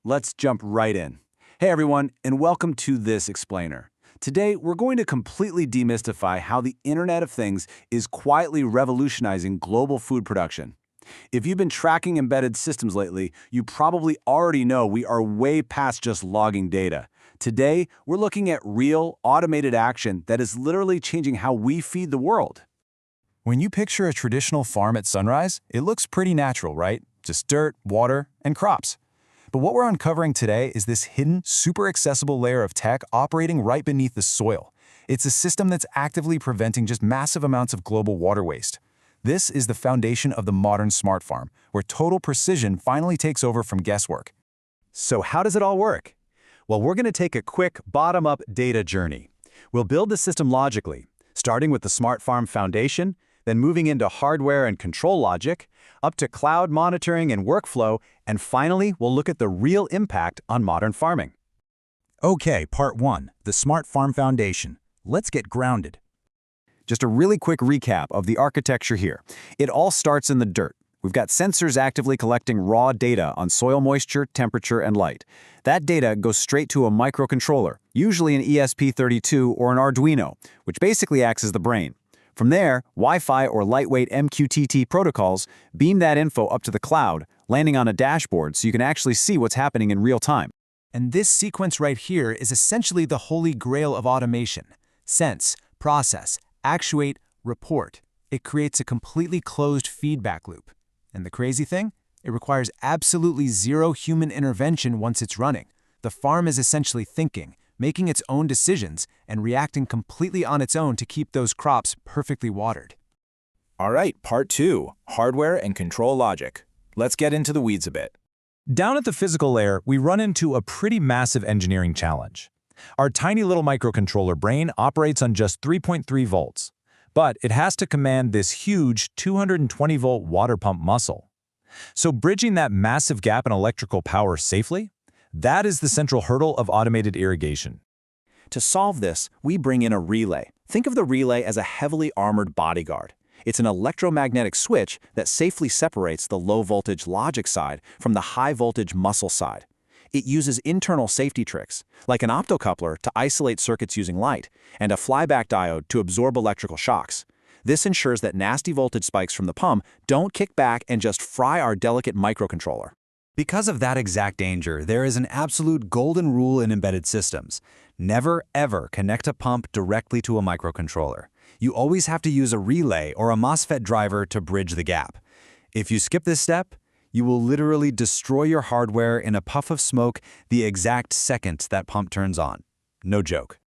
Let's jump right in. Hey everyone, and welcome to this explainer. Today, we're going to completely demystify how the Internet of Things is quietly revolutionizing global food production. If you've been tracking embedded systems lately, you probably already know we are way past just logging data. Today, we're looking at real, automated action that is literally changing how we feed the world. When you picture a traditional farm at sunrise, it looks pretty natural, right? Just dirt, water, and crops. But what we're uncovering today is this hidden, super accessible layer of tech operating right beneath the soil. It's a system that's actively preventing just massive amounts of global water waste. This is the foundation of the modern smart farm, where total precision finally takes over from guesswork. So how does it all work? Well, we're going to take a quick bottom-up data journey. We'll build the system logically, starting with the smart farm foundation, then moving into hardware and control logic, up to cloud monitoring and workflow, and finally, we'll look at the real impact on modern farming. Okay, part 1, the smart farm foundation. Let's get grounded. Just a really quick recap of the architecture here. It all starts in the dirt. We've got sensors actively collecting raw data on soil moisture, temperature, and light. That data goes straight to a microcontroller, usually an ESP32 or an Arduino, which basically acts as the brain. From there, Wi-Fi or lightweight MQTT protocols beam that info up to the cloud, landing on a dashboard so you can actually see what's happening in real time. And this sequence right here is essentially the holy grail of automation. Sense, process, actuate, report. It creates a completely closed feedback loop. And the crazy thing? It requires absolutely zero human intervention once it's running. The farm is essentially thinking, making its own decisions, and reacting completely on its own to keep those crops perfectly watered. All right, part 2, hardware and control logic. Let's get into the weeds a bit. Down at the physical layer, we run into a pretty massive engineering challenge. Our tiny little microcontroller brain operates on just 3.3 volts, but it has to command this huge 220-volt water pump muscle. So bridging that massive gap in electrical power safely? That is the central hurdle of automated irrigation. To solve this, we bring in a relay. Think of the relay as a heavily armored bodyguard. It's an electromagnetic switch that safely separates the low-voltage logic side from the high-voltage muscle side. It uses internal safety tricks, like an optocoupler to isolate circuits using light, and a flyback diode to absorb electrical shocks. This ensures that nasty voltage spikes from the pump don't kick back and just fry our delicate microcontroller. Because of that exact danger, there is an absolute golden rule in embedded systems. Never, ever connect a pump directly to a microcontroller. You always have to use a relay or a MOSFET driver to bridge the gap. If you skip this step, you will literally destroy your hardware in a puff of smoke the exact second that pump turns on. No joke.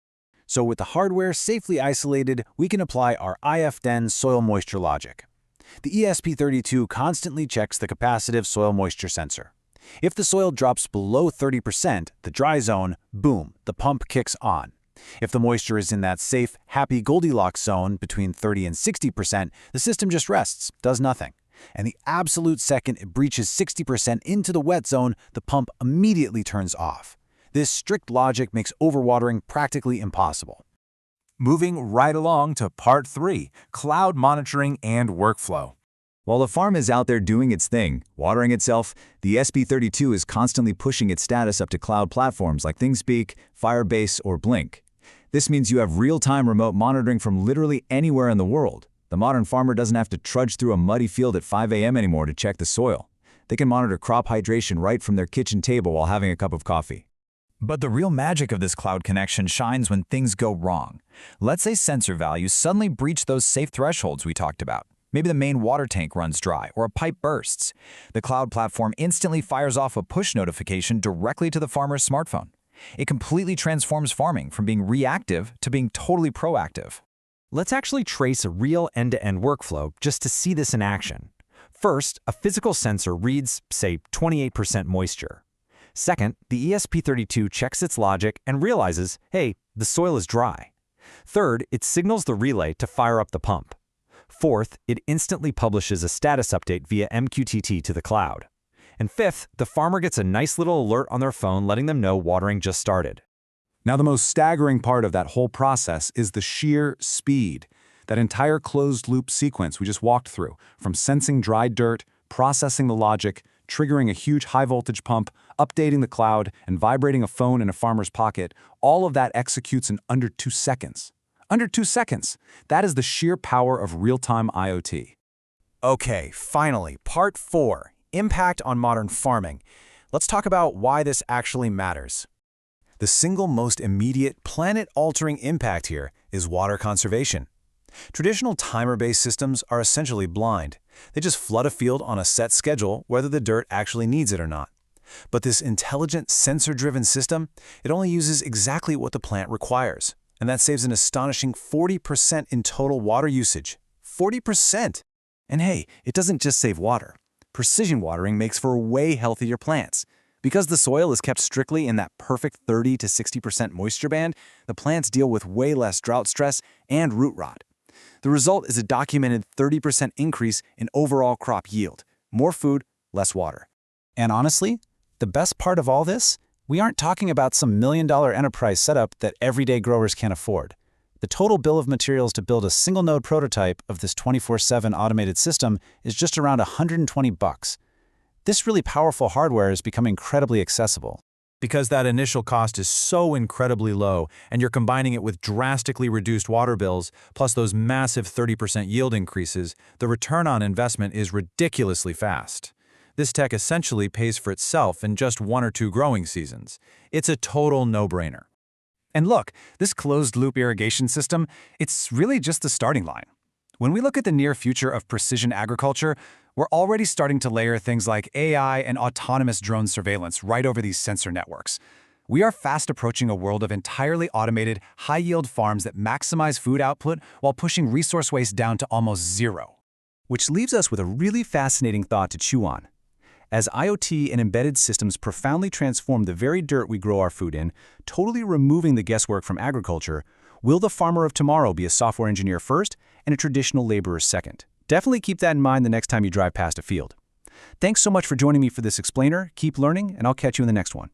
So with the hardware safely isolated, we can apply our IFDEN soil moisture logic. The ESP32 constantly checks the capacitive soil moisture sensor. If the soil drops below 30%, the dry zone, boom, the pump kicks on. If the moisture is in that safe, happy Goldilocks zone between 30 and 60%, the system just rests, does nothing. And the absolute second it breaches 60% into the wet zone, the pump immediately turns off. This strict logic makes overwatering practically impossible. Moving right along to part 3, cloud monitoring and workflow. While the farm is out there doing its thing, watering itself, the ESP32 is constantly pushing its status up to cloud platforms like ThingSpeak, Firebase, or Blink. This means you have real-time remote monitoring from literally anywhere in the world. The modern farmer doesn't have to trudge through a muddy field at 5 a.m. anymore to check the soil. They can monitor crop hydration right from their kitchen table while having a cup of coffee. But the real magic of this cloud connection shines when things go wrong. Let's say sensor values suddenly breach those safe thresholds we talked about. Maybe the main water tank runs dry or a pipe bursts. The cloud platform instantly fires off a push notification directly to the farmer's smartphone. It completely transforms farming from being reactive to being totally proactive. Let's actually trace a real end-to-end workflow just to see this in action. First, a physical sensor reads, say, 28% moisture. Second, the ESP32 checks its logic and realizes, hey, the soil is dry. Third, it signals the relay to fire up the pump. Fourth, it instantly publishes a status update via MQTT to the cloud. And fifth, the farmer gets a nice little alert on their phone letting them know watering just started. Now, the most staggering part of that whole process is the sheer speed. That entire closed-loop sequence we just walked through, from sensing dry dirt, processing the logic, triggering a huge high-voltage pump, updating the cloud, and vibrating a phone in a farmer's pocket, all of that executes in under 2 seconds. Under 2 seconds! That is the sheer power of real-time IoT. Okay, finally, part 4, impact on modern farming. Let's talk about why this actually matters. The single most immediate, planet-altering impact here is water conservation. Traditional timer-based systems are essentially blind. They just flood a field on a set schedule whether the dirt actually needs it or not. But this intelligent, sensor-driven system, it only uses exactly what the plant requires. And that saves an astonishing 40% in total water usage. 40%! And hey, it doesn't just save water. Precision watering makes for way healthier plants. Because the soil is kept strictly in that perfect 30 to 60% moisture band, the plants deal with way less drought stress and root rot. The result is a documented 30% increase in overall crop yield. More food, less water. And honestly, the best part of all this? We aren't talking about some million-dollar enterprise setup that everyday growers can't afford. The total bill of materials to build a single-node prototype of this 24/7 automated system is just around $120. This really powerful hardware has become incredibly accessible. Because that initial cost is so incredibly low, and you're combining it with drastically reduced water bills, plus those massive 30% yield increases, the return on investment is ridiculously fast. This tech essentially pays for itself in just 1 or 2 growing seasons. It's a total no-brainer. And look, this closed-loop irrigation system, it's really just the starting line. When we look at the near future of precision agriculture, we're already starting to layer things like AI and autonomous drone surveillance right over these sensor networks. We are fast approaching a world of entirely automated, high-yield farms that maximize food output while pushing resource waste down to almost zero. Which leaves us with a really fascinating thought to chew on. As IoT and embedded systems profoundly transform the very dirt we grow our food in, totally removing the guesswork from agriculture, will the farmer of tomorrow be a software engineer first and a traditional laborer second? Definitely keep that in mind the next time you drive past a field. Thanks so much for joining me for this explainer. Keep learning, and I'll catch you in the next one.